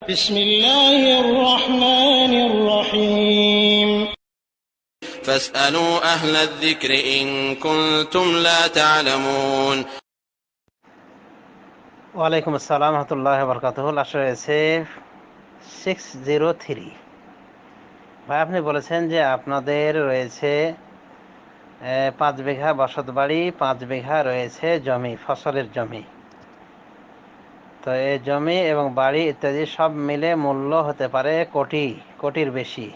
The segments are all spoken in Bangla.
بسم الله الرحمن الرحيم فاسألوا أهل الذكر إن كنتم لا تعلمون ওয়ালাইকুম আসসালাম রহমতুল্লাহ বরকাতুহ। আসলে রয়েছে 603। ভাই, আপনি বলেছেন যে আপনাদের রয়েছে 5 বিঘা বসত বাড়ি, 5 বিঘা রয়েছে জমি, ফসলের জমি। তো এই জমি এবং বাড়ি ইত্যাদি সব মিলে মূল্য হতে পারে কোটির বেশি।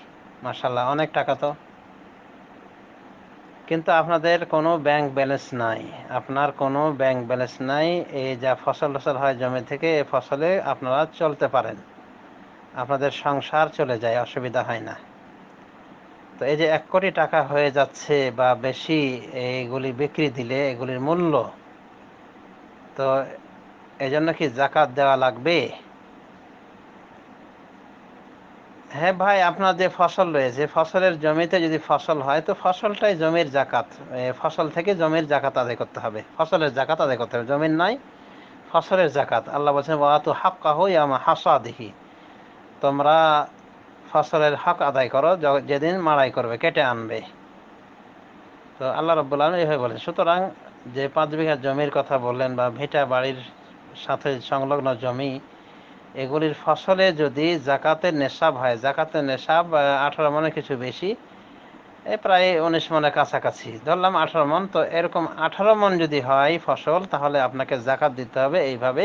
মাশাআল্লাহ, অনেক টাকা তো। কিন্তু আপনাদের কোনো ব্যাংক ব্যালেন্স নাই, আপনার কোনো ব্যাংক ব্যালেন্স নাই। এই যা ফসল হয় জমি থেকে, এই ফসলে আপনারা চলতে পারেন, আপনাদের সংসার চলে যায়, অসুবিধা হয় না। তো এই যে 1 কোটি টাকা হয়ে যাচ্ছে বা বেশি, এইগুলি বিক্রি দিলে এগুলির মূল্য, তো এই জন্য কি জাকাত দেওয়া লাগবে? হ্যাঁ ভাই, আপনার যে ফসল রয়েছে, ফসলের জমিতে যদি ফসল হয় তো ফসলটাই জমির জাকাত। ফসল থেকে জমির জাকাত আদায় করতে হবে, ফসলের জাকাত আদায় করতে হবে। জমির নাই, ফসলের জাকাত। আল্লাহ বলছেন ওয়াতু হাক্কাহু ইয়াওমা হাসাদিহি, তোমরা ফসলের হক আদায় করো যেদিন মাড়াই করবে, কেটে আনবে। তো আল্লাহ রাব্বুল আলামিন এইভাবে বলেন। সুতরাং যে 5 বিঘা জমির কথা বললেন বা ভিটা বাড়ির সাথে সংলগ্ন জমি, এগুলির ফসলে যদি জাকাতের নেশাব হয়, জাকাতের নেশাব 18 মনের কিছু বেশি, প্রায় 19 মনের কাছাকাছি, ধরলাম 18 মন। তো এরকম 18 মন যদি হয় ফসল, তাহলে আপনাকে জাকাত দিতে হবে এইভাবে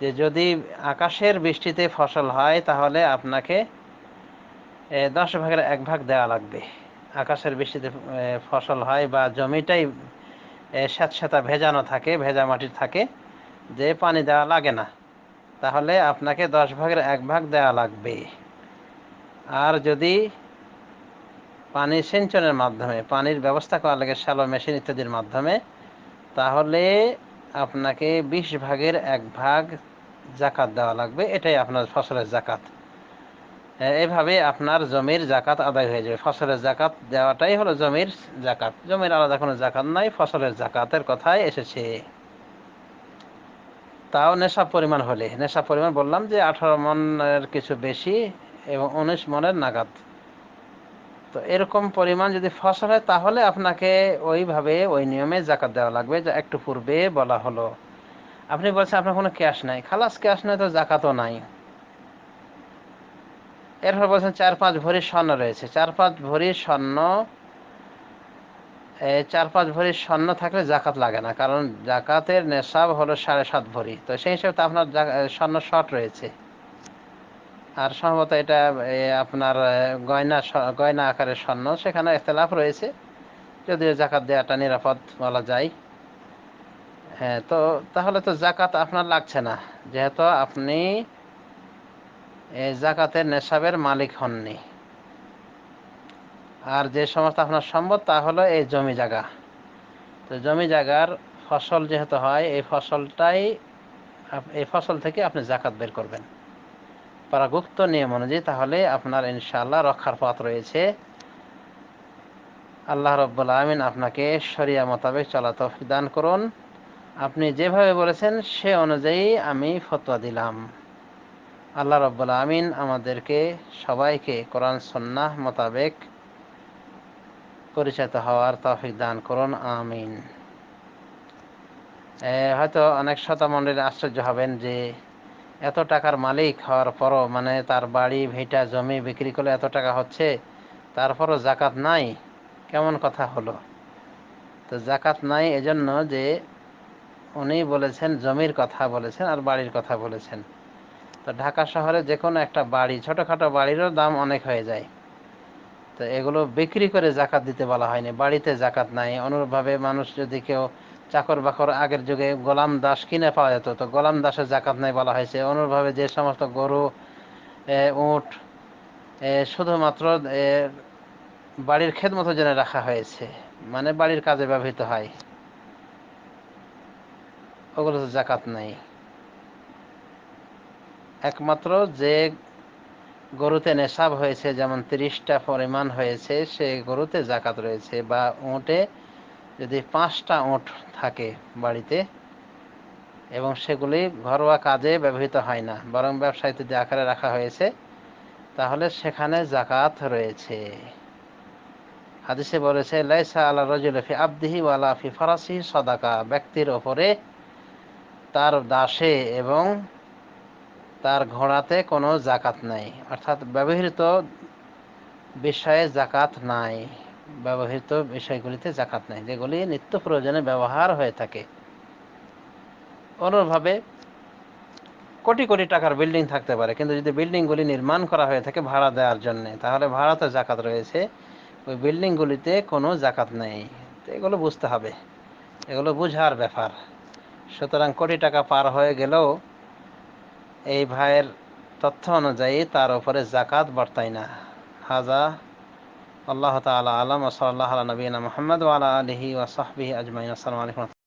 যে যদি আকাশের বৃষ্টিতে ফসল হয় তাহলে আপনাকে 10 ভাগের 1 ভাগ দেওয়া লাগবে। আকাশের বৃষ্টিতে ফসল হয় বা জমিটাই স্যাঁতস্যাঁতা ভেজানো থাকে, ভেজা মাটির থাকে, যে পানি দেওয়া লাগে না, তাহলে আপনাকে 10 ভাগের 1 ভাগ দেওয়া লাগবে। আর যদি পানি সিঞ্চনের মাধ্যমে, পানির ব্যবস্থা করা লাগে শ্যালো মেশিন ইত্যাদির মাধ্যমে, তাহলে আপনাকে 20 ভাগের 1 ভাগ জাকাত দেওয়া লাগবে। এটাই আপনার ফসলের জাকাত। এইভাবে আপনার জমির জাকাত আদায় হয়ে যাবে। ফসলের জাকাত দেওয়াটাই হলো জমির জাকাত। জমির আলাদা কোনো জাকাত নাই, ফসলের জাকাতের কথাই এসেছে। তাও নেশাব পরিমাণ হলে, নেশাব পরিমাণ বললাম যে 18 মনের কিছু বেশি এবং 19 মনের নাগাদ। তো এরকম পরিমাণ যদি ফসল হয় তাহলে আপনাকে ওইভাবে ওই নিয়মে জাকাত দেওয়া লাগবে, যা একটু পূর্বে বলা হলো। আপনি বলছেন আপনার কোনো ক্যাশ নাই, খালাস ক্যাশ নাই তো জাকাতও নাই। এরপর বলছেন 4-5 ভরি স্বর্ণ রয়েছে। 4-5 ভরি স্বর্ণ, 4-5 ভরি স্বর্ণ থাকলে জাকাত লাগে না, কারণ জাকাতের নেশাব হলো 7.5 ভরি। তো সেই হিসেবে তো আপনার স্বর্ণ শর্ট রয়েছে। আর সম্ভবত এটা আপনার গয়না আকারের স্বর্ণ, সেখানে ইখতিলাফ রয়েছে, যদিও জাকাত দেওয়াটা নিরাপদ বলা যায়। হ্যাঁ, তো তাহলে তো জাকাত আপনার লাগছে না, যেহেতু আপনি জাকাতের নেশাবের মালিক হননি। আর যে সমস্ত আপনার সম্পদ, তা হলো এই জমি জায়গা। তো জমি জায়গার ফসল যেহেতু হয়, এই ফসল থেকে আপনি জাকাত বের করবেন পারাগুপ্ত নিয়ম অনুযায়ী, তাহলে আপনার ইনশাআল্লাহ রক্ষার পথ রয়েছে। আল্লাহ রাব্বুল আমিন আপনাকে শরিয়া মোতাবেক চলা তৌফিক দান করুন। আপনি যেভাবে বলেছেন সে অনুযায়ী আমি ফতোয়া দিলাম। আল্লাহ রাব্বুল আমিন আমাদেরকে সবাইকে কোরআন সুন্নাহ মোতাবেক পরিচালিত হওয়ার তৌফিক দান করুন, আমিন। হয়তো অনেক শ্রোতা মণ্ডলী আশ্চর্য হবেন যে এত টাকার মালিক হওয়ার পরও, মানে তার বাড়ি ভিটা জমি বিক্রি করলে এত টাকা হচ্ছে, তারপরও জাকাত নাই, কেমন কথা হলো? তো জাকাত নাই এজন্য যে উনি বলেছেন জমির কথা বলেছেন আর বাড়ির কথা বলেছেন। তো ঢাকা শহরে যে কোনো একটা বাড়ি, ছোটোখাটো বাড়িরও দাম অনেক হয়ে যায়। তো এগুলো বিক্রি করে জাকাত দিতে বলা হয়নি, বাড়িতে জাকাত নাই। অনুরূপভাবে মানুষ যদি কেউ চাকর বাকর, আগের যুগে গোলাম দাস কিনে পাওয়া যেত, তো গোলাম দাসের জাকাত নাই বলা হয়েছে। অনুরূপভাবে যে সমস্ত গরু, উট শুধুমাত্র বাড়ির খেদমতের জন্য রাখা হয়েছে, মানে বাড়ির কাজে ব্যবহৃত হয়, ওগুলো তো জাকাত নাই। একমাত্র যে গরুতে নেশাব হয়েছে, যেমন 30টা পরিমাণ হয়েছে, সে গরুতে জাকাত রয়েছে। বা উটে যদি 5টা উট থাকে বাড়িতে, এবং সেগুলি ঘরোয়া কাজে ব্যবহৃত হয় না, বরং ব্যবসা ইত্যাদি আকারে রাখা হয়েছে, তাহলে সেখানে যাকাত রয়েছে। হাদিসে বলেছে লাইসা আলা রাজুলি ফি আবদিহি ওয়ালা ফি ফারাসিহি সাদাকা, ব্যক্তির ওপরে তার দাসে এবং তার ঘোড়াতে কোনো যাকাত নাই, অর্থাৎ ব্যবহৃত বিষয়ে যাকাত নাই, ব্যবহৃত বিষয়গুলিতে যাকাত নাই, যেগুলি নিত্য প্রয়োজনে ব্যবহার হয়ে থাকে। অনুরূপভাবে কোটি কোটি টাকার বিল্ডিং থাকতে পারে, কিন্তু যদি বিল্ডিংগুলি নির্মাণ করা হয়ে থাকে ভাড়া দেওয়ার জন্য, তাহলে ভাড়াতে যাকাত রয়েছে, ওই বিল্ডিংগুলিতে কোনো যাকাত নেই। তো এগুলো বুঝতে হবে, এগুলো বুঝার ব্যাপার। সুতরাং কোটি টাকা পার হয়ে গেলেও এই ভাইয়ের তথ্য অনুযায়ী তার উপরে যাকাত বর্তায় না। হাজা আল্লাহ তাআলা আলাম ওয়া সাল্লাল্লাহু আলা নবিয়িনা মুহাম্মদ ওয়া আলা আলিহি ওয়া সাহবিহি আজমাইন। আসসালামু আলাইকুম।